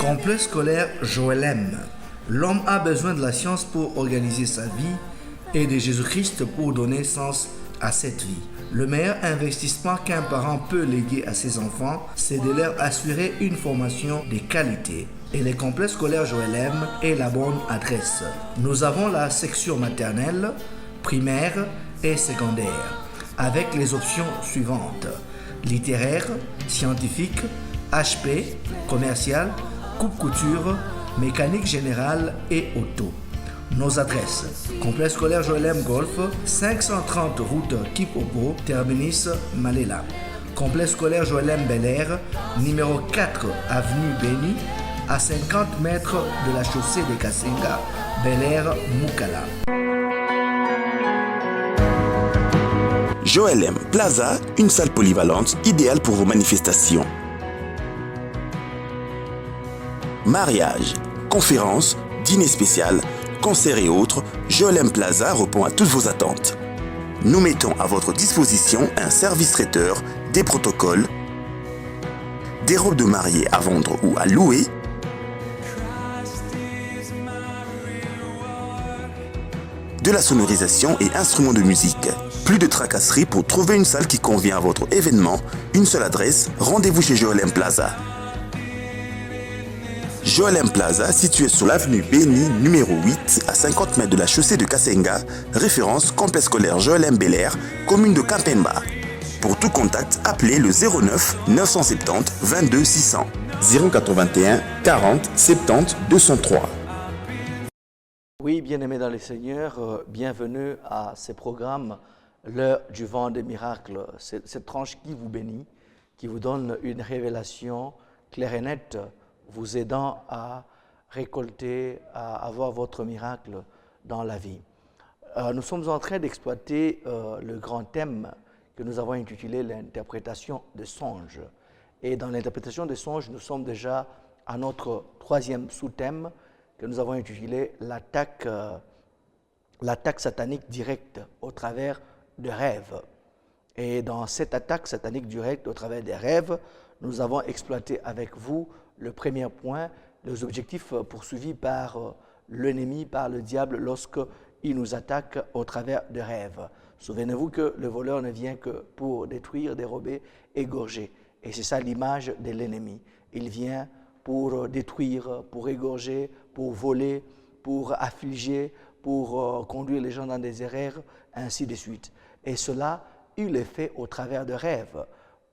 Complexe scolaire Joël M. L'homme a besoin de la science pour organiser sa vie et de Jésus-Christ pour donner sens à cette vie. Le meilleur investissement qu'un parent peut léguer à ses enfants, c'est de leur assurer une formation de qualité. Et le complexe scolaire Joël M est la bonne adresse. Nous avons la section maternelle, primaire et secondaire, avec les options suivantes: littéraire, scientifique, HP, commercial, coupe-couture, mécanique générale et auto. Nos adresses: complexe scolaire Joël M Golf, 530 route Kipopo, terminus Malela. Complexe scolaire Joël M Bel Air, numéro 4 avenue Béni, à 50 mètres de la chaussée de Kasenga, Bel Air Mukala. Joël M Plaza, une salle polyvalente idéale pour vos manifestations. Mariage, conférences, dîner spécial, concerts et autres, Joël M Plaza répond à toutes vos attentes. Nous mettons à votre disposition un service traiteur, des protocoles, des robes de mariée à vendre ou à louer, de la sonorisation et instruments de musique. Plus de tracasseries pour trouver une salle qui convient à votre événement. Une seule adresse, rendez-vous chez Joël M Plaza. Joël M Plaza, situé sur l'avenue Béni, numéro 8, à 50 mètres de la chaussée de Kasenga, référence complexe scolaire Joël M Bel Air, commune de Kampemba. Pour tout contact, appelez le 09 970 22 600, 081 40 70 203. Oui, bien-aimés dans le Seigneur, bienvenue à ce programme, l'heure du vent des miracles. Cette tranche qui vous bénit, qui vous donne une révélation claire et nette, vous aidant à récolter, à avoir votre miracle dans la vie. Nous sommes en train d'exploiter le grand thème que nous avons intitulé l'interprétation des songes. Et dans l'interprétation des songes, nous sommes déjà à notre troisième sous-thème que nous avons intitulé l'attaque satanique directe au travers de rêves. Et dans cette attaque satanique directe au travers des rêves, nous avons exploité avec vous le premier point, les objectifs poursuivis par l'ennemi, par le diable, lorsqu'il nous attaque au travers de rêves. Souvenez-vous que le voleur ne vient que pour détruire, dérober, égorger. Et c'est ça l'image de l'ennemi. Il vient pour détruire, pour égorger, pour voler, pour affliger, pour conduire les gens dans des erreurs, ainsi de suite. Et cela, il est fait au travers de rêves.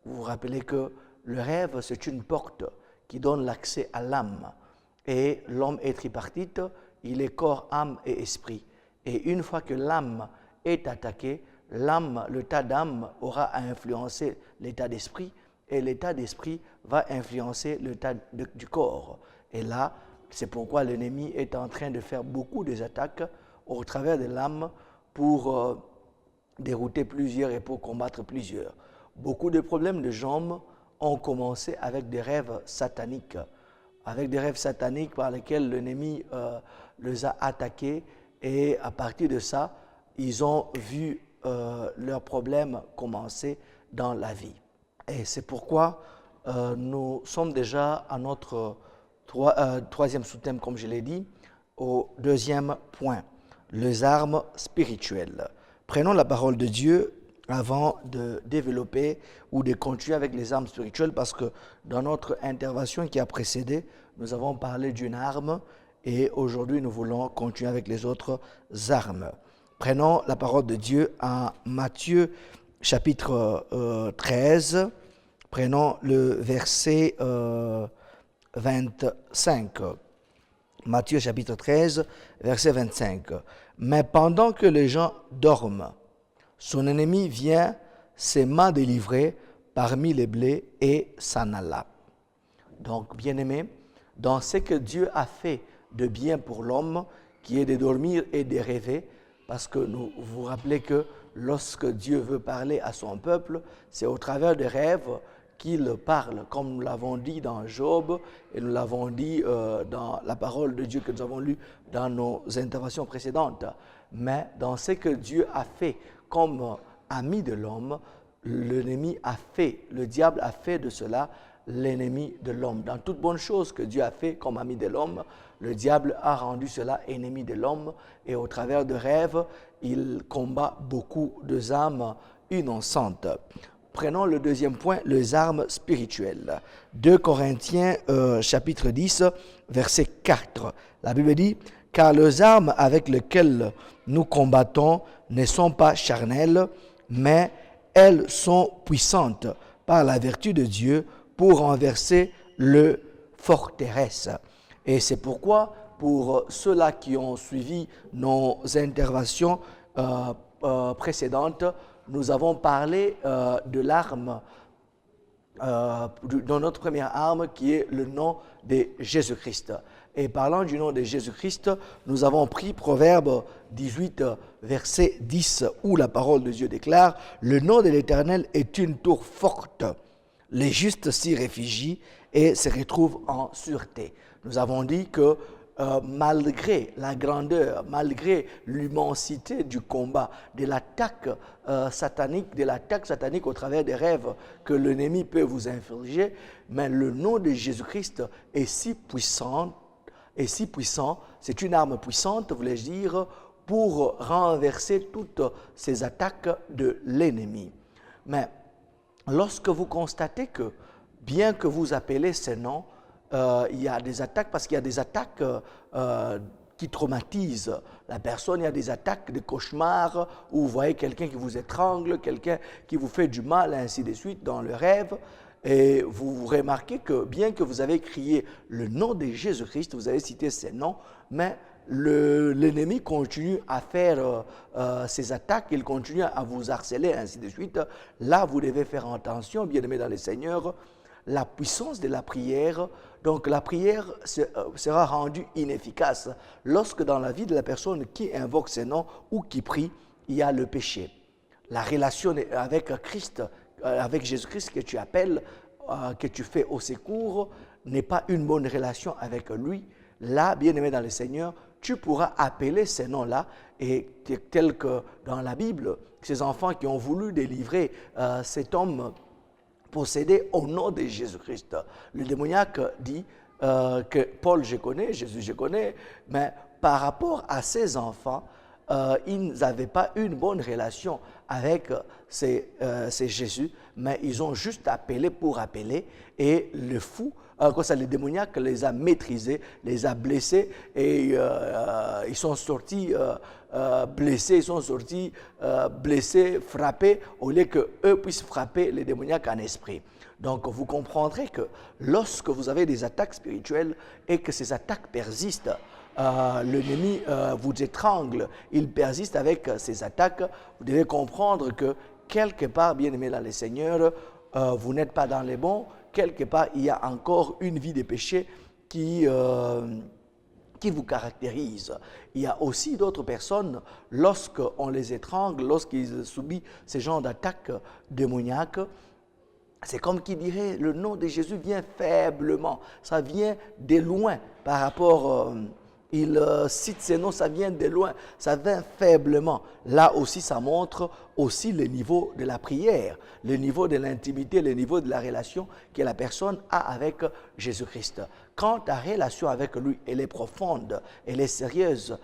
Vous vous rappelez que le rêve, c'est une porte qui donne l'accès à l'âme. Et l'homme est tripartite, il est corps, âme et esprit. Et une fois que l'âme est attaquée, l'âme, l'état d'âme aura à influencer l'état d'esprit, et l'état d'esprit va influencer l'état du corps. Et là, c'est pourquoi l'ennemi est en train de faire beaucoup d'attaques au travers de l'âme pour dérouter plusieurs et pour combattre plusieurs. Beaucoup de problèmes de jambes ont commencé avec des rêves sataniques, par lesquels l'ennemi les a attaqués, et à partir de ça, ils ont vu leurs problèmes commencer dans la vie. Et c'est pourquoi nous sommes déjà à notre troisième sous-thème, comme je l'ai dit, au deuxième point, les armes spirituelles. Prenons la parole de Dieu avant de développer ou de continuer avec les armes spirituelles, parce que dans notre intervention qui a précédé, nous avons parlé d'une arme et aujourd'hui nous voulons continuer avec les autres armes. Prenons la parole de Dieu en Matthieu chapitre 13, prenons le verset 25. Matthieu chapitre 13, verset 25. Mais pendant que les gens dorment, son ennemi vient ses mains délivrées parmi les blés et s'en alla. Donc, bien-aimés, dans ce que Dieu a fait de bien pour l'homme, qui est de dormir et de rêver, parce que vous vous rappelez que lorsque Dieu veut parler à son peuple, c'est au travers des rêves qu'il parle, comme nous l'avons dit dans Job et nous l'avons dit dans la parole de Dieu que nous avons lue dans nos interventions précédentes. Mais dans ce que Dieu a fait comme ami de l'homme, l'ennemi a fait, le diable a fait de cela l'ennemi de l'homme. Dans toute bonne chose que Dieu a fait comme ami de l'homme, le diable a rendu cela ennemi de l'homme et au travers de rêves, il combat beaucoup de âmes innocentes. Prenons le deuxième point, les armes spirituelles. 2 Corinthiens chapitre 10, verset 4. La Bible dit « Car les armes avec lesquelles nous combattons ne sont pas charnelles, mais elles sont puissantes par la vertu de Dieu pour renverser le forteresse. » Et c'est pourquoi, pour ceux-là qui ont suivi nos interventions précédentes, nous avons parlé de l'arme, de notre première arme qui est le nom de Jésus-Christ. Et parlant du nom de Jésus-Christ, nous avons pris Proverbe 18, verset 10, où la parole de Dieu déclare « Le nom de l'Éternel est une tour forte. Les justes s'y réfugient et se retrouvent en sûreté. » Nous avons dit que malgré la grandeur, malgré l'immensité du combat, de l'attaque satanique au travers des rêves que l'ennemi peut vous infliger, mais le nom de Jésus-Christ est si puissant, c'est une arme puissante, voulais-je dire, pour renverser toutes ces attaques de l'ennemi. Mais lorsque vous constatez que, bien que vous appelez ces noms, il y a des attaques, parce qu'il y a des attaques qui traumatisent la personne, il y a des attaques de cauchemars où vous voyez quelqu'un qui vous étrangle, quelqu'un qui vous fait du mal, ainsi de suite, dans le rêve. Et vous remarquez que bien que vous avez crié le nom de Jésus-Christ, vous avez cité ces noms, mais l'ennemi continue à faire ses attaques, il continue à vous harceler, ainsi de suite. Là, vous devez faire attention, bien-aimés dans le Seigneur, la puissance de la prière. Donc la prière sera rendue inefficace lorsque dans la vie de la personne qui invoque ces noms ou qui prie, il y a le péché. La relation avec Christ, avec Jésus-Christ que tu appelles, que tu fais au secours, n'est pas une bonne relation avec lui. Là, bien-aimé dans le Seigneur, tu pourras appeler ces noms-là, et tel que dans la Bible, ces enfants qui ont voulu délivrer cet homme possédé au nom de Jésus-Christ. Le démoniaque dit que Paul je connais, Jésus je connais, mais par rapport à ces enfants, ils n'avaient pas une bonne relation avec ces Jésus, mais ils ont juste appelé pour appeler, et le fou, comme ça, le démoniaque les a maîtrisés, les a blessés, et ils sont sortis blessés, frappés, au lieu qu'eux puissent frapper les démoniaques en esprit. Donc vous comprendrez que lorsque vous avez des attaques spirituelles et que ces attaques persistent, l'ennemi vous étrangle, il persiste avec ces attaques, vous devez comprendre que quelque part, bien-aimé dans le Seigneur, vous n'êtes pas dans les bons, quelque part il y a encore une vie de péché qui vous caractérise. Il y a aussi d'autres personnes, lorsqu'on les étrangle, lorsqu'ils subissent ce genre d'attaques démoniaques, c'est comme qui dirait, le nom de Jésus vient faiblement, ça vient de loin par rapport, il cite ces noms, ça vient de loin, ça vient faiblement. Là aussi, ça montre aussi le niveau de la prière, le niveau de l'intimité, le niveau de la relation que la personne a avec Jésus-Christ. Quand ta relation avec lui, elle est profonde, elle est sérieuse,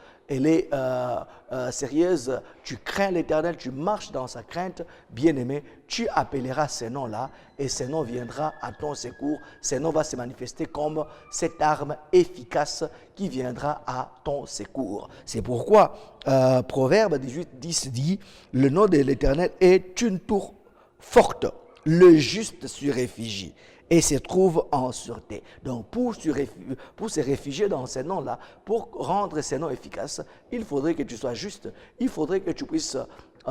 tu crains l'Éternel, tu marches dans sa crainte, bien-aimé, tu appelleras ces noms-là et ces noms viendra à ton secours, ces noms vont se manifester comme cette arme efficace qui viendra à ton secours. C'est pourquoi Proverbe 18, 10 dit, le nom de l'Éternel est une tour forte, le juste s'y réfugie et se trouve en sûreté. Donc, pour se réfugier dans ces noms-là, pour rendre ces noms efficaces, il faudrait que tu sois juste, il faudrait que tu puisses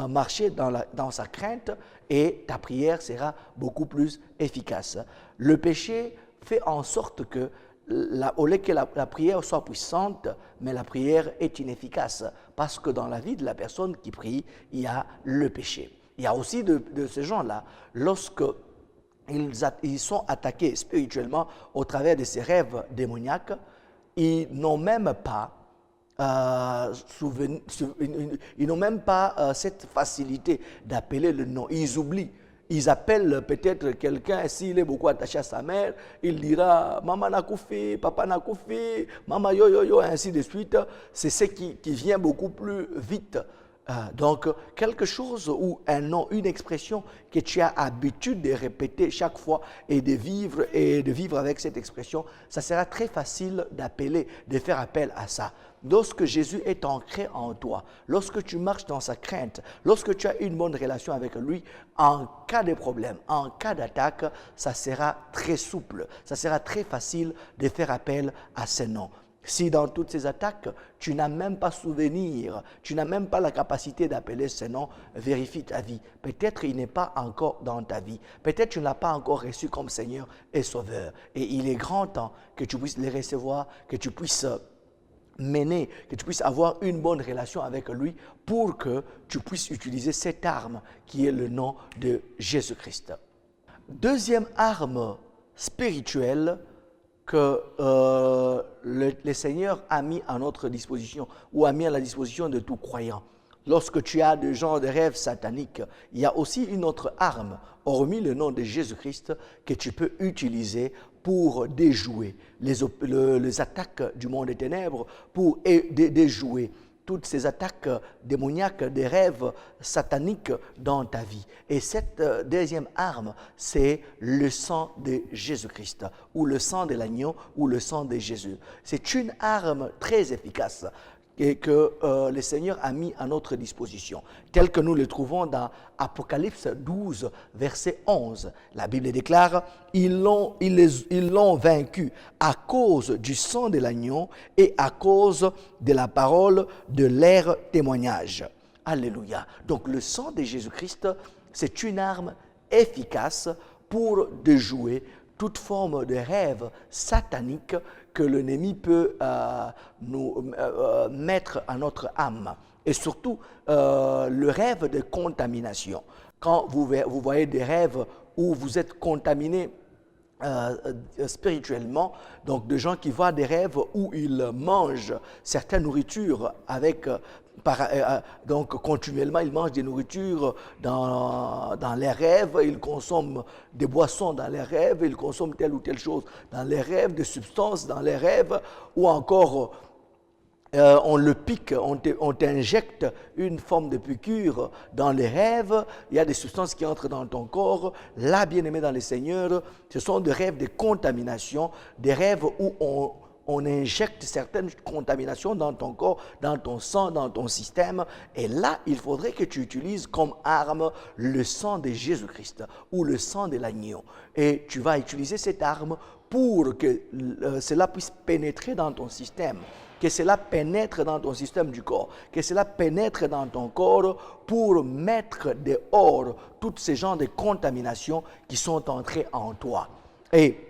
marcher dans sa crainte et ta prière sera beaucoup plus efficace. Le péché fait en sorte que au lieu que la prière soit puissante, mais la prière est inefficace parce que dans la vie de la personne qui prie, il y a le péché. Il y a aussi de ces gens-là, lorsque ils sont attaqués spirituellement au travers de ces rêves démoniaques, ils n'ont même pas ils n'ont même pas cette facilité d'appeler le nom. Ils oublient. Ils appellent peut-être quelqu'un, s'il est beaucoup attaché à sa mère, il dira « Maman n'a koufi, papa n'a koufi, maman yo yo yo », ainsi de suite. C'est ce qui vient beaucoup plus vite. Donc, quelque chose ou un nom, une expression que tu as l'habitude de répéter chaque fois et de vivre avec cette expression, ça sera très facile d'appeler, de faire appel à ça. Lorsque Jésus est ancré en toi, lorsque tu marches dans sa crainte, lorsque tu as une bonne relation avec lui, en cas de problème, en cas d'attaque, ça sera très souple, ça sera très facile de faire appel à ce nom. Si dans toutes ces attaques, tu n'as même pas souvenir, tu n'as même pas la capacité d'appeler ce nom, vérifie ta vie. Peut-être il n'est pas encore dans ta vie. Peut-être tu ne l'as pas encore reçu comme Seigneur et Sauveur. Et il est grand temps que tu puisses les recevoir, que tu puisses mener, que tu puisses avoir une bonne relation avec lui pour que tu puisses utiliser cette arme qui est le nom de Jésus-Christ. Deuxième arme spirituelle que le Seigneur a mis à notre disposition ou a mis à la disposition de tout croyant. Lorsque tu as des genres de rêves sataniques, il y a aussi une autre arme, hormis le nom de Jésus-Christ, que tu peux utiliser pour déjouer les attaques du monde des ténèbres, pour déjouer toutes ces attaques démoniaques, des rêves sataniques dans ta vie. Et cette deuxième arme, c'est le sang de Jésus-Christ, ou le sang de l'agneau, ou le sang de Jésus. C'est une arme très efficace et que le Seigneur a mis à notre disposition, tel que nous le trouvons dans Apocalypse 12, verset 11. La Bible déclare « Ils l'ont vaincu à cause du sang de l'agneau et à cause de la parole de leur témoignage. » Alléluia. Donc le sang de Jésus-Christ, c'est une arme efficace pour déjouer toute forme de rêve satanique que l'ennemi peut nous mettre à notre âme. Et surtout, le rêve de contamination. Quand vous voyez des rêves où vous êtes contaminé spirituellement, donc de gens qui voient des rêves où ils mangent certaines nourritures avec donc continuellement ils mangent des nourritures dans les rêves, ils consomment des boissons dans les rêves, ils consomment telle ou telle chose dans les rêves, des substances dans les rêves, ou encore on le pique, on t'injecte une forme de piqûre dans les rêves, il y a des substances qui entrent dans ton corps. Là, bien-aimé dans le Seigneur, ce sont des rêves de contamination, des rêves où on injecte certaines contaminations dans ton corps, dans ton sang, dans ton système. Et là, il faudrait que tu utilises comme arme le sang de Jésus-Christ ou le sang de l'agneau. Et tu vas utiliser cette arme pour que cela puisse pénétrer dans ton système, que cela pénètre dans ton système du corps, que cela pénètre dans ton corps pour mettre dehors tous ces genres de contaminations qui sont entrées en toi. Et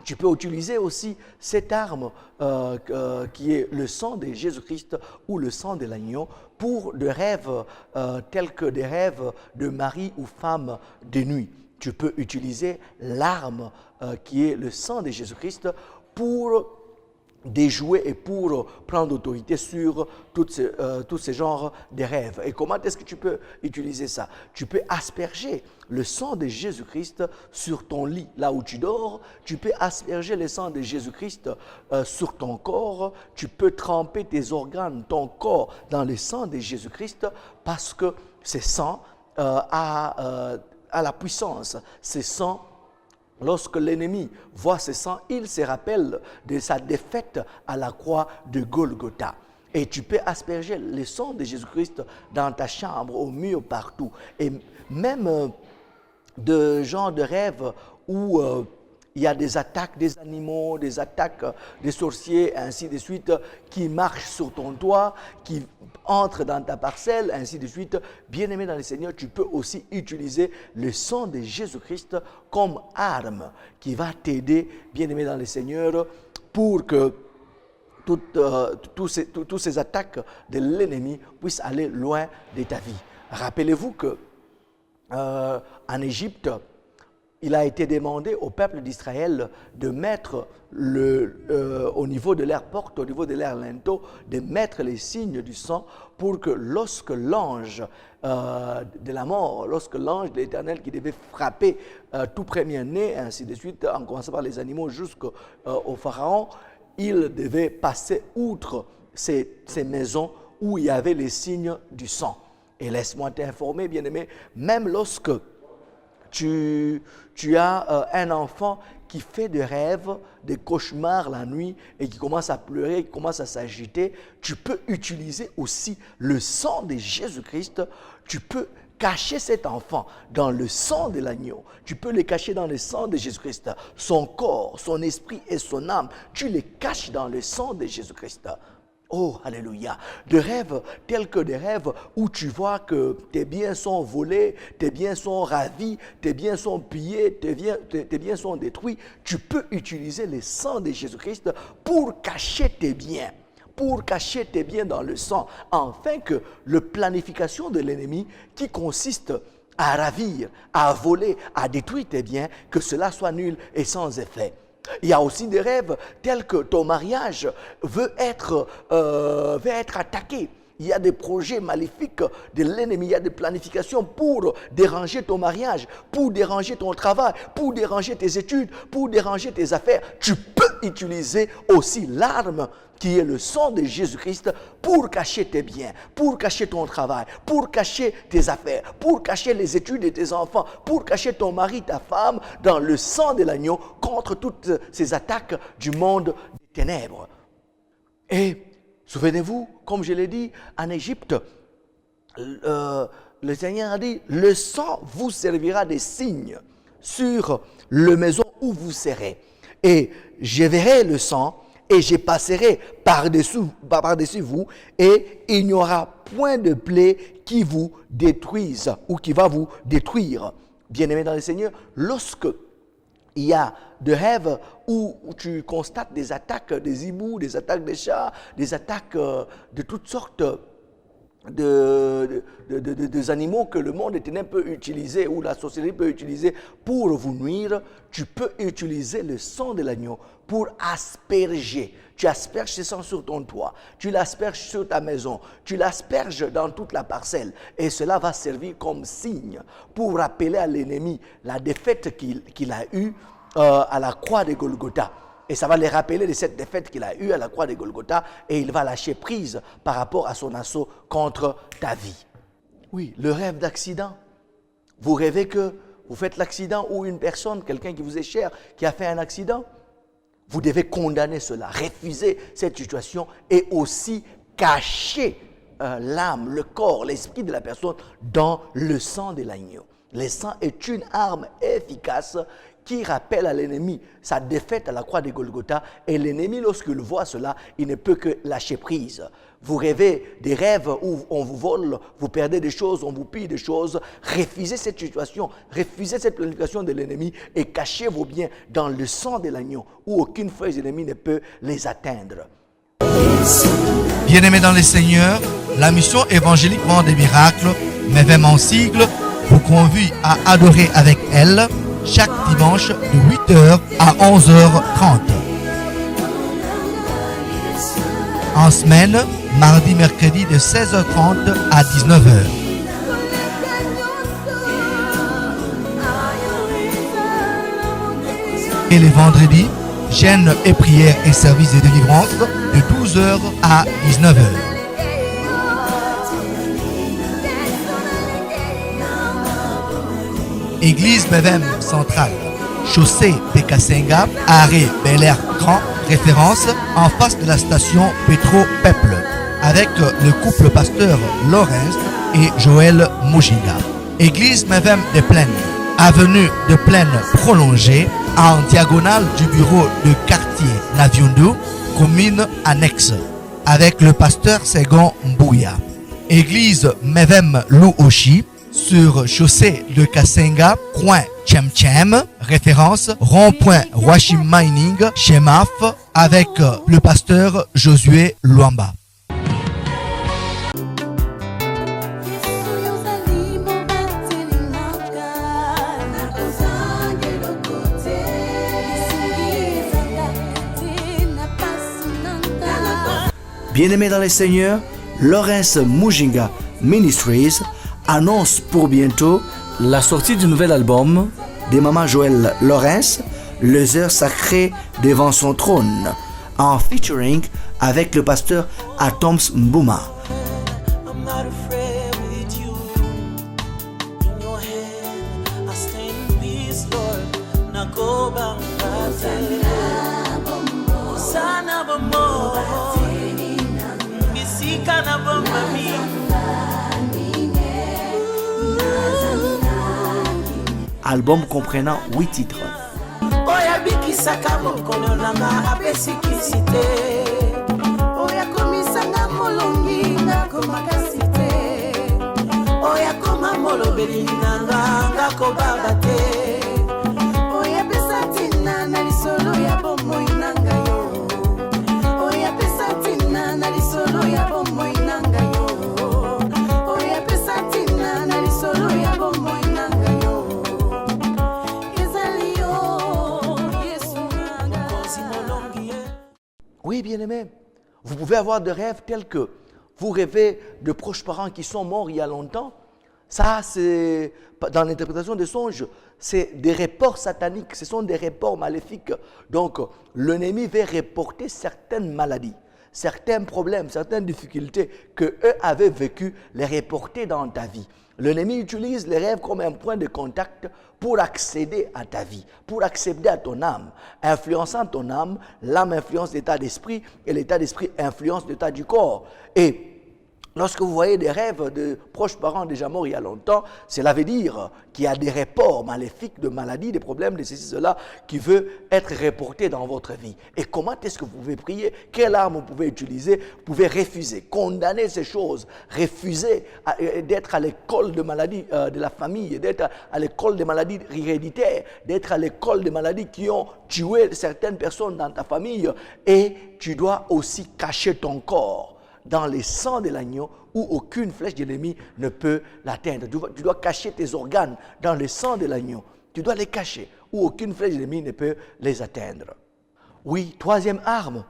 tu peux utiliser aussi cette arme qui est le sang de Jésus-Christ ou le sang de l'agneau pour des rêves tels que des rêves de mari ou femme de nuit. Tu peux utiliser l'arme qui est le sang de Jésus-Christ pour déjouer et pour prendre autorité sur tous ces genres de rêves. Et comment est-ce que tu peux utiliser ça? Tu peux asperger le sang de Jésus-Christ sur ton lit, là où tu dors. Tu peux asperger le sang de Jésus-Christ sur ton corps. Tu peux tremper tes organes, ton corps, dans le sang de Jésus-Christ parce que ce sang a la puissance. Ce sang, lorsque l'ennemi voit ce sang, il se rappelle de sa défaite à la croix de Golgotha. Et tu peux asperger le sang de Jésus-Christ dans ta chambre, au mur, partout. Et même de genre de rêve où il y a des attaques des animaux, des attaques des sorciers, ainsi de suite, qui marchent sur ton toit, qui entrent dans ta parcelle, ainsi de suite. Bien-aimé dans le Seigneur, tu peux aussi utiliser le sang de Jésus-Christ comme arme qui va t'aider, bien-aimé dans le Seigneur, pour que toutes ces attaques de l'ennemi puissent aller loin de ta vie. Rappelez-vous que en Égypte, il a été demandé au peuple d'Israël de mettre au niveau de leur porte, au niveau de leur linteau, de mettre les signes du sang pour que lorsque l'ange de la mort, lorsque l'ange de l'Éternel qui devait frapper tout premier-né, ainsi de suite, en commençant par les animaux jusqu'au Pharaon, il devait passer outre ces maisons où il y avait les signes du sang. Et laisse-moi t'informer, bien-aimé, même lorsque tu as un enfant qui fait des rêves, des cauchemars la nuit et qui commence à pleurer, qui commence à s'agiter, tu peux utiliser aussi le sang de Jésus-Christ. Tu peux cacher cet enfant dans le sang de l'agneau. Tu peux le cacher dans le sang de Jésus-Christ. Son corps, son esprit et son âme, tu les caches dans le sang de Jésus-Christ. Oh, alléluia. Des rêves tels que des rêves où tu vois que tes biens sont volés, tes biens sont ravis, tes biens sont pillés, tes biens sont détruits. Tu peux utiliser le sang de Jésus-Christ pour cacher tes biens. Pour cacher tes biens dans le sang, afin que la planification de l'ennemi qui consiste à ravir, à voler, à détruire tes biens, que cela soit nul et sans effet. Il y a aussi des rêves tels que ton mariage veut être attaqué. Il y a des projets maléfiques de l'ennemi, il y a des planifications pour déranger ton mariage, pour déranger ton travail, pour déranger tes études, pour déranger tes affaires. Tu peux utiliser aussi l'arme qui est le sang de Jésus-Christ pour cacher tes biens, pour cacher ton travail, pour cacher tes affaires, pour cacher les études de tes enfants, pour cacher ton mari, ta femme dans le sang de l'agneau contre toutes ces attaques du monde des ténèbres. Et souvenez-vous, comme je l'ai dit, en Égypte, le Seigneur a dit, le sang vous servira de signe sur la maison où vous serez. Et je verrai le sang et je passerai par-dessus vous et il n'y aura point de plaie qui vous détruise ou qui va vous détruire. Bien-aimés dans le Seigneur, lorsque il y a des rêves où tu constates des attaques des hiboux, des attaques des chats, des attaques de toutes sortes des animaux que le monde ténèbres peut utiliser ou la sorcellerie peut utiliser pour vous nuire, tu peux utiliser le sang de l'agneau pour asperger. Tu asperges ce sang sur ton toit, tu l'asperges sur ta maison, tu l'asperges dans toute la parcelle et cela va servir comme signe pour rappeler à l'ennemi la défaite qu'il a eue à la croix de Golgotha. Et ça va les rappeler de cette défaite qu'il a eue à la croix de Golgotha et il va lâcher prise par rapport à son assaut contre ta vie. Oui, le rêve d'accident. Vous rêvez que vous faites l'accident ou une personne, quelqu'un qui vous est cher, qui a fait un accident. Vous devez condamner cela, refuser cette situation et aussi cacher l'âme, le corps, l'esprit de la personne dans le sang de l'agneau. Le sang est une arme efficace qui rappelle à l'ennemi sa défaite à la croix de Golgotha. Et l'ennemi, lorsqu'il voit cela, il ne peut que lâcher prise. Vous rêvez des rêves où on vous vole, vous perdez des choses, on vous pille des choses. Refusez cette situation, refusez cette planification de l'ennemi et cachez vos biens dans le sang de l'agneau où aucune flèche de l'ennemi ne peut les atteindre. Bien-aimés dans le Seigneur, la mission évangélique Vent des Miracles, mais même en sigle, vous convie à adorer avec elle chaque dimanche de 8h à 11h30. En semaine, mardi, mercredi de 16h30 à 19h. Et les vendredis, jeûne et prière et service de délivrance de 12h à 19h. Église Mevem centrale, chaussée de Kasenga, arrêt Bel Air Grand, référence en face de la station Petro Peuple, avec le couple pasteur Laurence et Joël Mojinga. Église Mevem de Plaine, avenue de Plaine prolongée, en diagonale du bureau de quartier Naviundu, commune annexe, avec le pasteur Segon Mbouya. Église Mevem Luoshi, sur chaussée de Kasenga, coin Tchem, référence rond-point Washim Mining, Chemaf, avec le pasteur Josué Luamba. Bien-aimés dans les Seigneurs, Lawrence Mujinga Ministries annonce pour bientôt la sortie du nouvel album de Maman Joël Lawrence, Les heures sacrées devant son trône, en featuring avec le pasteur Atoms Mbuma. Album comprenant 8 titres. Oui, bien-aimés, vous pouvez avoir des rêves tels que vous rêvez de proches parents qui sont morts il y a longtemps. Ça, c'est dans l'interprétation des songes, c'est des reports sataniques, ce sont des reports maléfiques. Donc, l'ennemi veut reporter certaines maladies, certains problèmes, certaines difficultés que eux avaient vécues, les reporter dans ta vie. L'ennemi utilise les rêves comme un point de contact pour accéder à ta vie, pour accéder à ton âme. Influençant ton âme, l'âme influence l'état d'esprit et l'état d'esprit influence l'état du corps. Et lorsque vous voyez des rêves de proches parents déjà morts il y a longtemps, cela veut dire qu'il y a des reports maléfiques de maladies, des problèmes, de ceci, cela, qui veut être reporté dans votre vie. Et comment est-ce que vous pouvez prier? Quelle arme vous pouvez utiliser? Vous pouvez refuser, condamner ces choses, refuser d'être à l'école de maladies de la famille, d'être à l'école des maladies héréditaires, d'être à l'école des maladies qui ont tué certaines personnes dans ta famille. Et tu dois aussi cacher ton corps dans les sangs de l'agneau où aucune flèche de l'ennemi ne peut l'atteindre. Tu dois cacher tes organes dans le sang de l'agneau. Tu dois les cacher où aucune flèche de l'ennemi ne peut les atteindre. Oui, troisième arme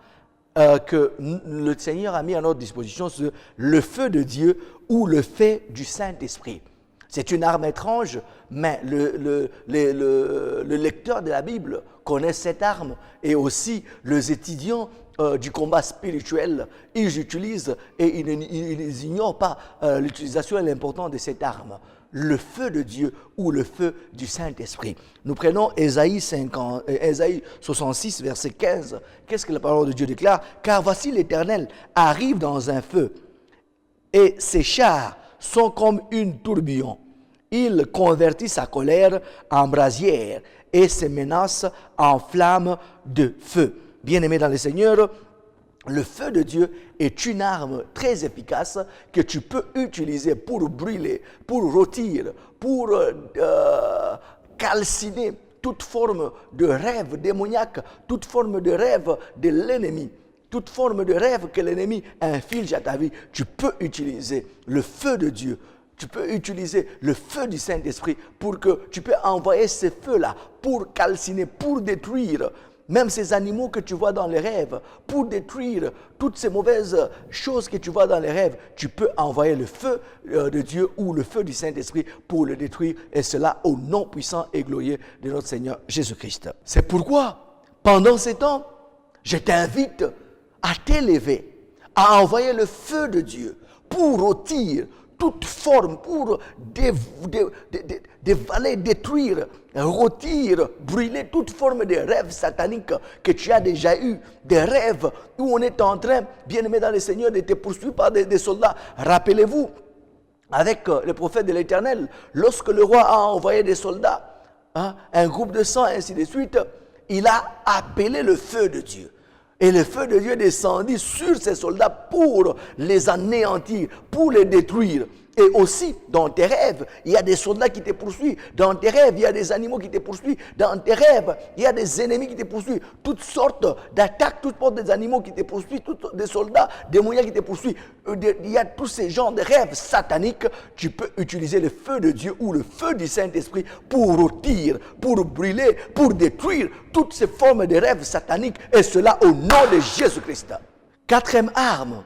que le Seigneur a mis à notre disposition, c'est le feu de Dieu ou le feu du Saint-Esprit. C'est une arme étrange, mais le lecteur de la Bible connaît cette arme et aussi les étudiants du combat spirituel, ils utilisent et ils n'ignorent pas l'utilisation et l'importance de cette arme, le feu de Dieu ou le feu du Saint-Esprit. Nous prenons Ésaïe 66, verset 15. Qu'est-ce que la parole de Dieu déclare? Car voici l'Éternel arrive dans un feu et ses chars sont comme une tourbillon. Il convertit sa colère en brasière et ses menaces en flammes de feu. Bien-aimés dans le Seigneur, le feu de Dieu est une arme très efficace que tu peux utiliser pour brûler, pour rôtir, pour calciner toute forme de rêve démoniaque, toute forme de rêve de l'ennemi. Toute forme de rêve que l'ennemi inflige à ta vie, tu peux utiliser le feu de Dieu. Tu peux utiliser le feu du Saint-Esprit pour que tu peux envoyer ce feu-là pour calciner, pour détruire même ces animaux que tu vois dans les rêves, pour détruire toutes ces mauvaises choses que tu vois dans les rêves. Tu peux envoyer le feu de Dieu ou le feu du Saint-Esprit pour le détruire, et cela au nom puissant et glorieux de notre Seigneur Jésus-Christ. C'est pourquoi, pendant ces temps, je t'invite à t'élever, à envoyer le feu de Dieu pour rôtir toute forme, pour dévaler, détruire, rôtir, brûler toute forme de rêve satanique que tu as déjà eu, des rêves où on est en train, bien aimé dans le Seigneur, de te poursuivre par des soldats. Rappelez-vous, avec le prophète de l'Éternel, lorsque le roi a envoyé des soldats un groupe de 100, ainsi de suite, il a appelé le feu de Dieu. Et le feu de Dieu descendit sur ces soldats pour les anéantir, pour les détruire. Et aussi, dans tes rêves, il y a des soldats qui te poursuivent. Dans tes rêves, il y a des animaux qui te poursuivent. Dans tes rêves, il y a des ennemis qui te poursuivent. Toutes sortes d'attaques, toutes sortes des animaux qui te poursuivent, des soldats, des moyens qui te poursuivent. Il y a tous ces genres de rêves sataniques. Tu peux utiliser le feu de Dieu ou le feu du Saint-Esprit pour rôtir, pour brûler, pour détruire toutes ces formes de rêves sataniques. Et cela au nom de Jésus-Christ. Quatrième arme,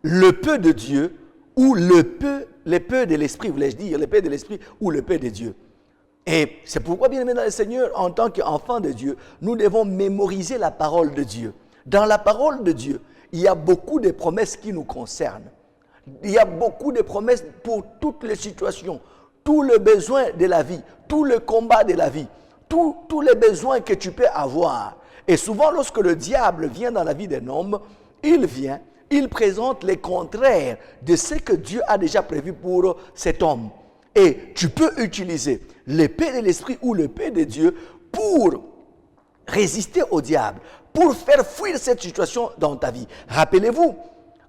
le peu de Dieu ou l'épée de l'esprit, voulais-je dire, l'épée de l'esprit ou l'épée de Dieu. Et c'est pourquoi, bien aimé dans le Seigneur, en tant qu'enfant de Dieu, nous devons mémoriser la parole de Dieu. Dans la parole de Dieu, il y a beaucoup de promesses qui nous concernent. Il y a beaucoup de promesses pour toutes les situations, tous les besoins de la vie, tous les combats de la vie, tous les besoins que tu peux avoir. Et souvent, lorsque le diable vient dans la vie d'un homme, il présente les contraires de ce que Dieu a déjà prévu pour cet homme. Et tu peux utiliser l'épée de l'esprit ou l'épée de Dieu pour résister au diable, pour faire fuir cette situation dans ta vie. Rappelez-vous,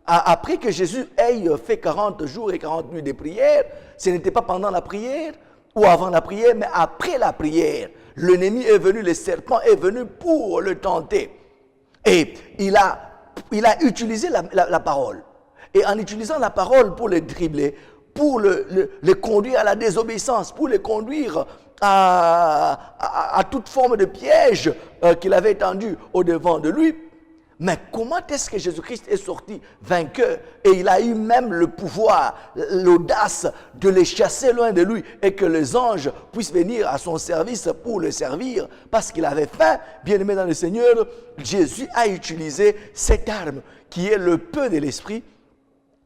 après que Jésus ait fait 40 jours et 40 nuits de prière, ce n'était pas pendant la prière ou avant la prière, mais après la prière. L'ennemi est venu, le serpent est venu pour le tenter. Et il a utilisé la parole. Et en utilisant la parole pour le dribbler, pour le conduire à la désobéissance, pour le conduire à toute forme de piège qu'il avait tendu au-devant de lui. Mais comment est-ce que Jésus-Christ est sorti vainqueur et il a eu même le pouvoir, l'audace de les chasser loin de lui et que les anges puissent venir à son service pour le servir parce qu'il avait faim, bien aimé dans le Seigneur, Jésus a utilisé cette arme qui est le peu de l'esprit,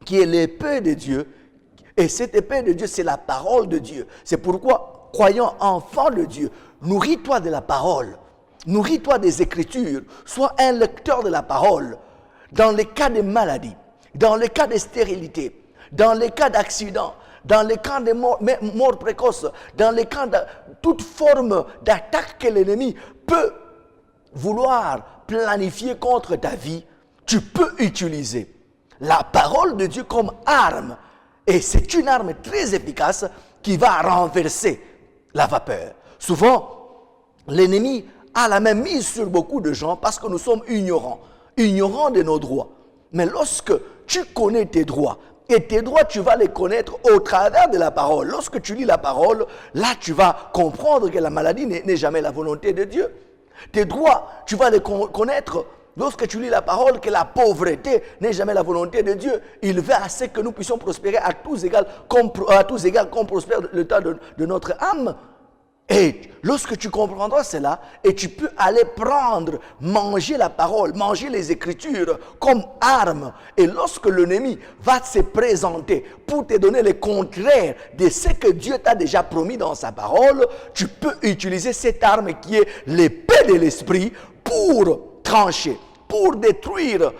qui est l'épée de Dieu. Et cette épée de Dieu, c'est la parole de Dieu. C'est pourquoi, croyant enfant de Dieu, nourris-toi de la parole. Nourris-toi des Écritures, sois un lecteur de la parole. Dans les cas de maladie, dans les cas de stérilité, dans les cas d'accident, dans les cas de mort précoce, dans les cas de toute forme d'attaque que l'ennemi peut vouloir planifier contre ta vie, tu peux utiliser la parole de Dieu comme arme. Et c'est une arme très efficace qui va renverser la vapeur. Souvent, l'ennemi a la même mise sur beaucoup de gens parce que nous sommes ignorants de nos droits. Mais lorsque tu connais tes droits, et tes droits, tu vas les connaître au travers de la parole. Lorsque tu lis la parole, là, tu vas comprendre que la maladie n'est jamais la volonté de Dieu. Tes droits, tu vas les connaître lorsque tu lis la parole, que la pauvreté n'est jamais la volonté de Dieu. Il veut à ce que nous puissions prospérer à tous égards, comme prospère le temps de notre âme. Et lorsque tu comprendras cela, et tu peux aller manger la parole, manger les Écritures comme arme. Et lorsque l'ennemi va se présenter pour te donner le contraire de ce que Dieu t'a déjà promis dans sa parole, tu peux utiliser cette arme qui est l'épée de l'esprit pour trancher, pour détruire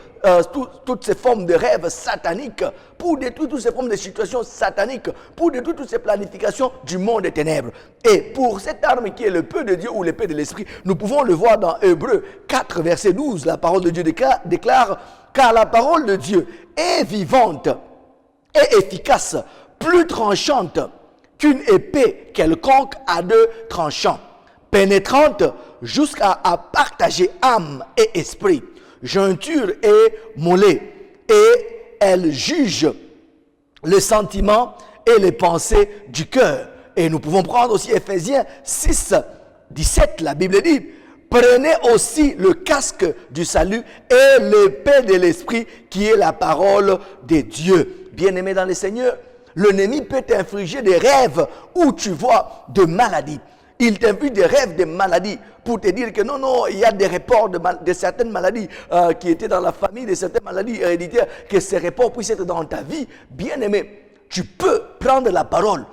toutes ces formes de rêves sataniques, pour détruire toutes ces formes de situations sataniques, pour détruire toutes ces planifications du monde des ténèbres. Et pour cette arme qui est le peu de Dieu ou l'épée de l'esprit, nous pouvons le voir dans Hébreux 4, verset 12. La parole de Dieu déclare « Car la parole de Dieu est vivante et efficace, plus tranchante qu'une épée quelconque à deux tranchants, pénétrante jusqu'à partager âme et esprit, jointure et mollets, et elle juge les sentiments et les pensées du cœur. » Et nous pouvons prendre aussi Ephésiens 6, 17, la Bible dit « Prenez aussi le casque du salut et l'épée de l'esprit qui est la parole de Dieu. » Bien-aimé dans le Seigneur, l'ennemi peut t'infliger des rêves où tu vois de maladies. Il t'inflige des rêves de maladies pour te dire que non, il y a des reports de certaines maladies qui étaient dans la famille, de certaines maladies héréditaires, que ces reports puissent être dans ta vie. Bien-aimé, tu peux prendre la parole.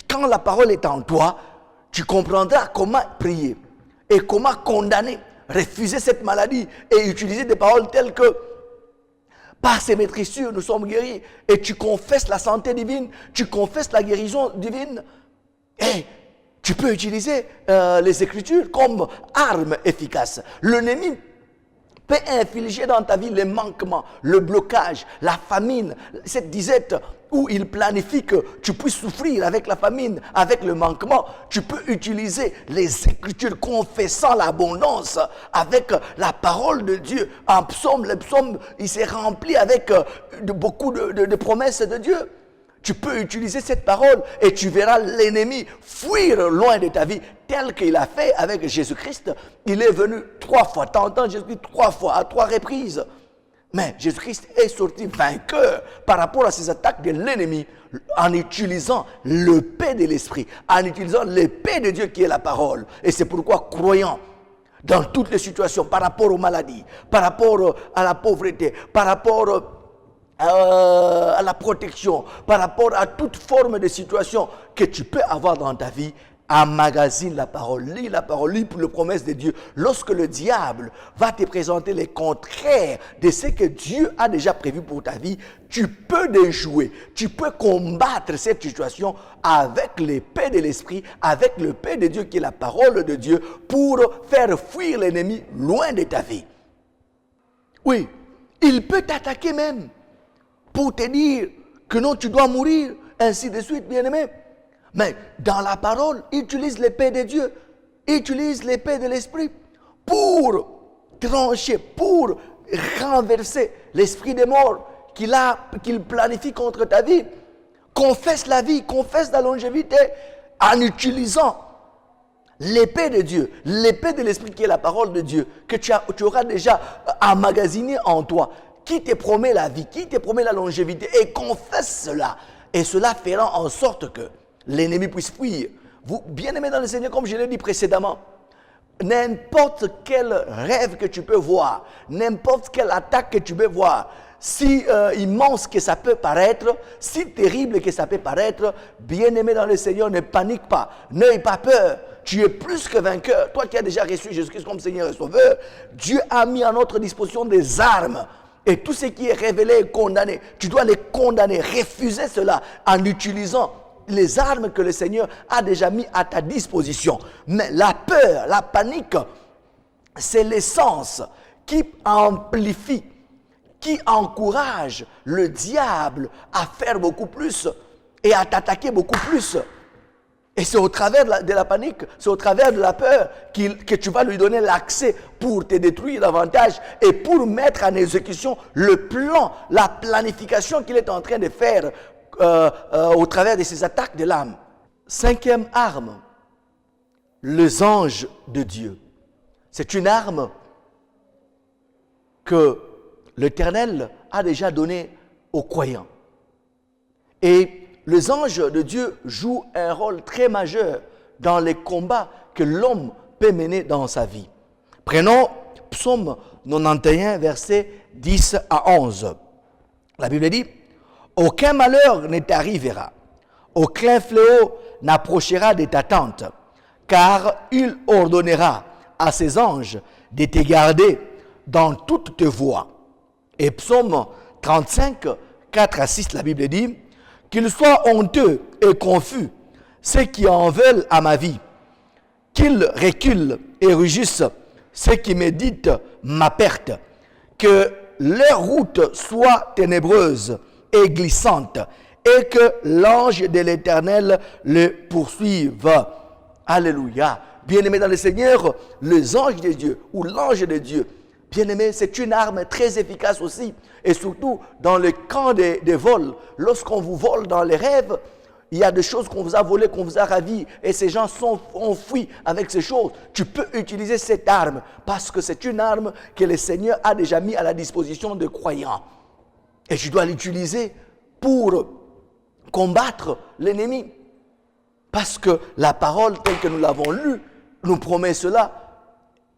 Quand la parole est en toi, tu comprendras comment prier et comment condamner, refuser cette maladie et utiliser des paroles telles que par ces maîtrissures, nous sommes guéris. Et tu confesses la santé divine, tu confesses la guérison divine et Tu peux utiliser les Écritures comme arme efficace. L'ennemi peut infliger dans ta vie les manquements, le blocage, la famine, cette disette où il planifie que tu puisses souffrir avec la famine, avec le manquement. Tu peux utiliser les Écritures confessant l'abondance avec la parole de Dieu. En psaume, le psaume, il s'est rempli avec beaucoup de promesses de Dieu. Tu peux utiliser cette parole et tu verras l'ennemi fuir loin de ta vie, tel qu'il a fait avec Jésus-Christ. Il est venu 3 fois, t'entends Jésus-Christ 3 fois, à 3 reprises. Mais Jésus-Christ est sorti vainqueur par rapport à ces attaques de l'ennemi en utilisant le paix de l'esprit, en utilisant l'épée de Dieu qui est la parole. Et c'est pourquoi, croyant dans toutes les situations, par rapport aux maladies, par rapport à la pauvreté, par rapport à la protection, par rapport à toute forme de situation que tu peux avoir dans ta vie, emmagasine la parole, lis pour les promesses de Dieu. Lorsque le diable va te présenter les contraires de ce que Dieu a déjà prévu pour ta vie, tu peux déjouer, tu peux combattre cette situation avec l'épée de l'esprit, avec l'épée de Dieu qui est la parole de Dieu, pour faire fuir l'ennemi loin de ta vie. Oui, il peut t'attaquer même pour te dire que non, tu dois mourir, ainsi de suite, bien-aimé. Mais dans la parole, utilise l'épée de Dieu, utilise l'épée de l'esprit pour trancher, pour renverser l'esprit des morts qu'il planifie contre ta vie. Confesse la vie, confesse la longévité en utilisant l'épée de Dieu, l'épée de l'esprit qui est la parole de Dieu, que tu auras déjà emmagasiné en toi, qui te promet la vie, qui te promet la longévité, et confesse cela. Et cela fera en sorte que l'ennemi puisse fuir. Vous, bien-aimés dans le Seigneur, comme je l'ai dit précédemment, n'importe quel rêve que tu peux voir, n'importe quelle attaque que tu peux voir, si immense que ça peut paraître, si terrible que ça peut paraître, bien-aimé dans le Seigneur, ne panique pas, n'aie pas peur. Tu es plus que vainqueur. Toi qui as déjà reçu Jésus-Christ comme Seigneur et Sauveur, Dieu a mis à notre disposition des armes. Et tout ce qui est révélé est condamné. Tu dois les condamner, refuser cela en utilisant les armes que le Seigneur a déjà mis à ta disposition. Mais la peur, la panique, c'est l'essence qui amplifie, qui encourage le diable à faire beaucoup plus et à t'attaquer beaucoup plus. Et c'est au travers de la panique, c'est au travers de la peur que tu vas lui donner l'accès pour te détruire davantage et pour mettre en exécution le plan, la planification qu'il est en train de faire au travers de ces attaques de l'âme. 5e arme, les anges de Dieu. C'est une arme que l'Éternel a déjà donnée aux croyants. Et les anges de Dieu jouent un rôle très majeur dans les combats que l'homme peut mener dans sa vie. Prenons Psaume 91, versets 10 à 11. La Bible dit, « Aucun malheur ne t'arrivera, aucun fléau n'approchera de ta tente, car il ordonnera à ses anges de te garder dans toutes tes voies. » Et Psaume 35, 4 à 6, la Bible dit, « Qu'ils soient honteux et confus, ceux qui en veulent à ma vie, qu'ils reculent et rugissent, ceux qui méditent ma perte, que leur route soit ténébreuse et glissante, et que l'ange de l'Éternel le poursuive. » Alléluia. Bien-aimé dans le Seigneur, les anges de Dieu ou l'ange de Dieu, bien-aimé, c'est une arme très efficace aussi. Et surtout dans le camp des vols, lorsqu'on vous vole dans les rêves, il y a des choses qu'on vous a volées, qu'on vous a ravies, et ces gens ont fui avec ces choses. Tu peux utiliser cette arme, parce que c'est une arme que le Seigneur a déjà mis à la disposition de croyants. Et tu dois l'utiliser pour combattre l'ennemi. Parce que la parole telle que nous l'avons lue nous promet cela,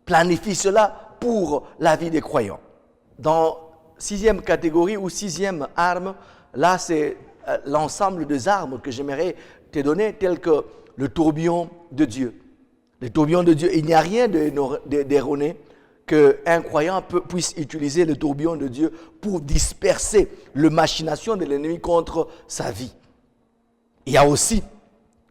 planifie cela pour la vie des croyants. Dans 6e catégorie ou 6e arme, là c'est l'ensemble des armes que j'aimerais te donner, telles que le tourbillon de Dieu. Le tourbillon de Dieu, il n'y a rien d'erroné qu'un croyant puisse utiliser le tourbillon de Dieu pour disperser les machinations de l'ennemi contre sa vie. Il y a aussi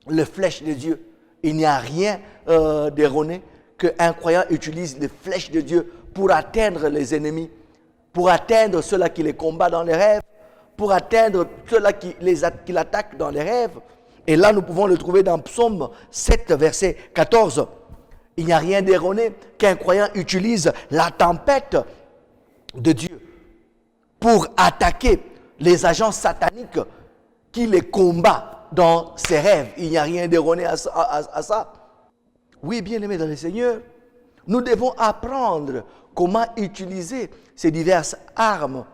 les flèches de Dieu. Il n'y a rien d'erroné qu'un croyant utilise les flèches de Dieu pour atteindre les ennemis, pour atteindre ceux-là qui les combattent dans les rêves, pour atteindre ceux-là qui l'attaquent dans les rêves. Et là, nous pouvons le trouver dans Psaume 7, verset 14. Il n'y a rien d'erroné qu'un croyant utilise la tempête de Dieu pour attaquer les agents sataniques qui les combattent dans ses rêves. Il n'y a rien d'erroné à ça. Oui, bien-aimés dans le Seigneur, nous devons apprendre comment utiliser ces diverses armes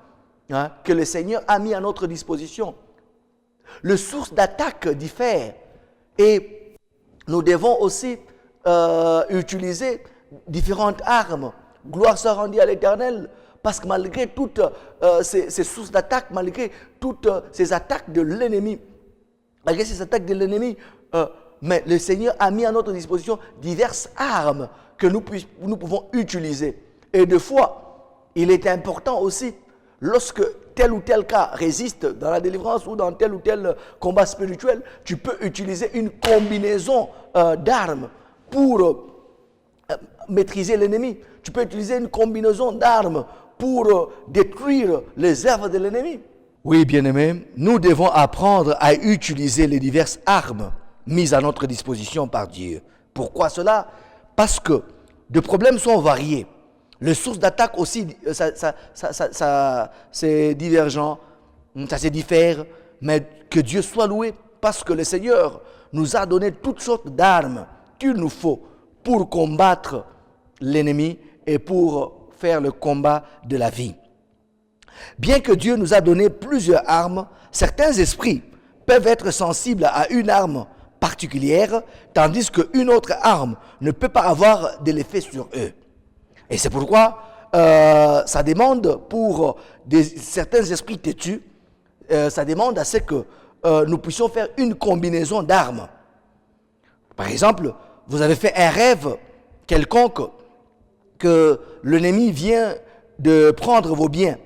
que le Seigneur a mis à notre disposition. Les sources d'attaque diffèrent et nous devons aussi utiliser différentes armes. Gloire soit rendue à l'Éternel, parce que malgré toutes ces sources d'attaque, malgré toutes ces attaques de l'ennemi, mais le Seigneur a mis à notre disposition diverses armes que nous pouvons utiliser. Et des fois, il est important aussi, lorsque tel ou tel cas résiste dans la délivrance ou dans tel ou tel combat spirituel, tu peux utiliser une combinaison d'armes pour maîtriser l'ennemi. Tu peux utiliser une combinaison d'armes pour détruire les œuvres de l'ennemi. Oui, bien-aimés, nous devons apprendre à utiliser les diverses armes mises à notre disposition par Dieu. Pourquoi cela? Parce que les problèmes sont variés. Les sources d'attaque aussi, c'est divergent, ça se diffère, mais que Dieu soit loué, parce que le Seigneur nous a donné toutes sortes d'armes qu'il nous faut pour combattre l'ennemi et pour faire le combat de la vie. Bien que Dieu nous a donné plusieurs armes, certains esprits peuvent être sensibles à une arme particulière, tandis qu'une autre arme ne peut pas avoir de l'effet sur eux. Et c'est pourquoi ça demande pour certains esprits têtus, ça demande à ce que nous puissions faire une combinaison d'armes. Par exemple, vous avez fait un rêve quelconque que l'ennemi vient de prendre vos biens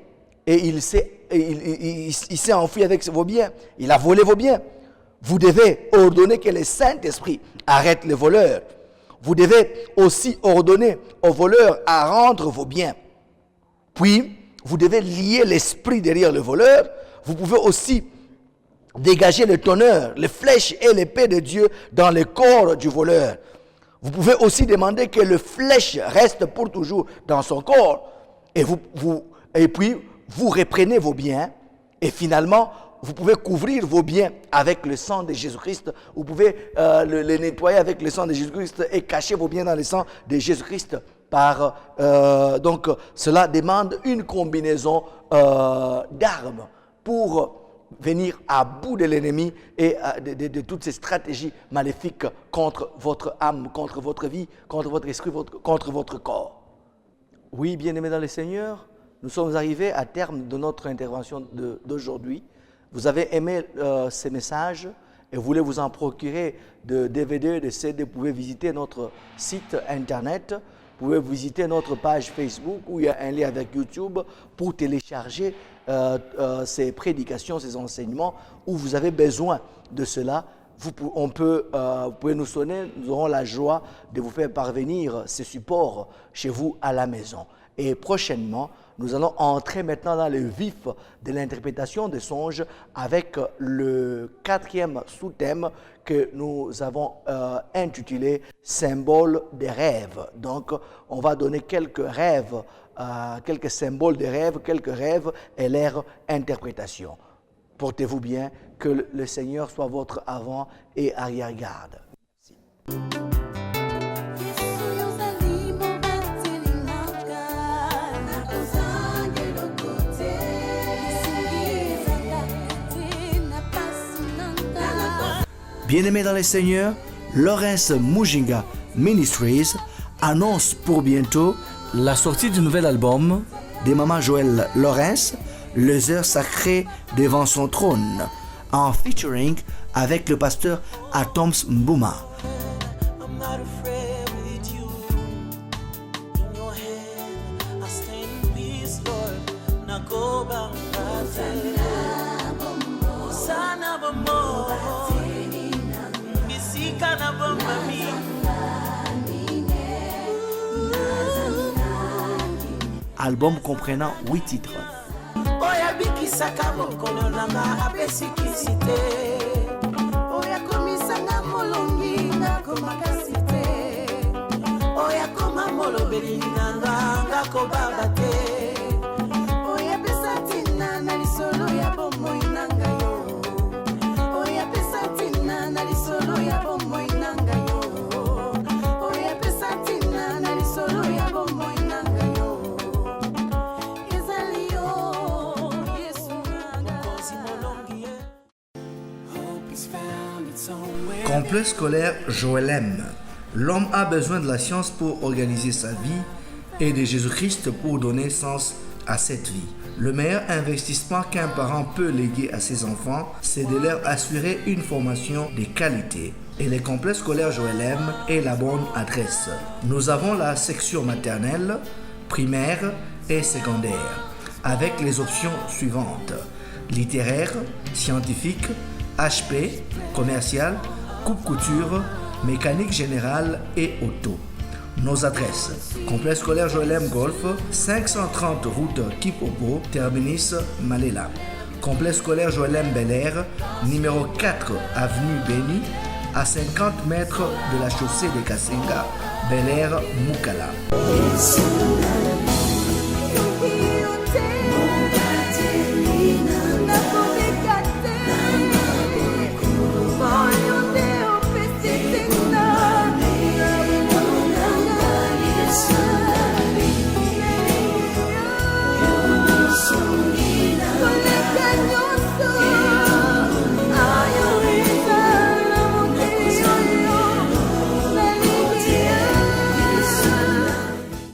et il s'est enfui avec vos biens, il a volé vos biens. Vous devez ordonner que le Saint-Esprit arrête les voleurs. Vous devez aussi ordonner aux voleurs à rendre vos biens. Puis, vous devez lier l'esprit derrière le voleur. Vous pouvez aussi dégager le tonnerre, les flèches et l'épée de Dieu dans le corps du voleur. Vous pouvez aussi demander que le flèche reste pour toujours dans son corps. Et puis, vous reprenez vos biens. Et finalement, vous pouvez couvrir vos biens avec le sang de Jésus-Christ. Vous pouvez les nettoyer avec le sang de Jésus-Christ et cacher vos biens dans le sang de Jésus-Christ. Donc, cela demande une combinaison d'armes pour venir à bout de l'ennemi et de toutes ces stratégies maléfiques contre votre âme, contre votre vie, contre votre esprit, contre votre corps. Oui, bien-aimés dans le Seigneur, nous sommes arrivés à terme de notre intervention d'aujourd'hui. Vous avez aimé ces messages et vous voulez vous en procurer de DVD, de CD, vous pouvez visiter notre site internet, vous pouvez visiter notre page Facebook où il y a un lien avec YouTube pour télécharger ces prédications, ces enseignements où vous avez besoin de cela. Vous pouvez nous sonner, nous aurons la joie de vous faire parvenir ces supports chez vous à la maison. Et prochainement, nous allons entrer maintenant dans le vif de l'interprétation des songes avec le 4e sous-thème que nous avons intitulé « Symbole des rêves ». Donc, on va donner quelques rêves, quelques symboles des rêves, quelques rêves et leur interprétation. Portez-vous bien, que le Seigneur soit votre avant et arrière-garde. Merci. Bien-aimés dans le Seigneur, Lawrence Mujinga Ministries annonce pour bientôt la sortie du nouvel album de Maman Joël Lawrence, Les heures sacrées devant son trône, en featuring avec le pasteur Atoms Mbuma. Sana Album comprenant 8 titres. Complexe scolaire Joël M. L'homme a besoin de la science pour organiser sa vie et de Jésus-Christ pour donner sens à cette vie. Le meilleur investissement qu'un parent peut léguer à ses enfants, c'est de leur assurer une formation de qualité. Et le complexe scolaire Joël M est la bonne adresse. Nous avons la section maternelle, primaire et secondaire, avec les options suivantes: littéraire, scientifique, HP, commercial, coupe-couture, mécanique générale et auto. Nos adresses: complexe scolaire Joël M Golf, 530 route Kipopo, terminus Malela. Complexe scolaire Joël M Bel Air, numéro 4 avenue Béni, à 50 mètres de la chaussée de Kasenga, Bel Air Mukala.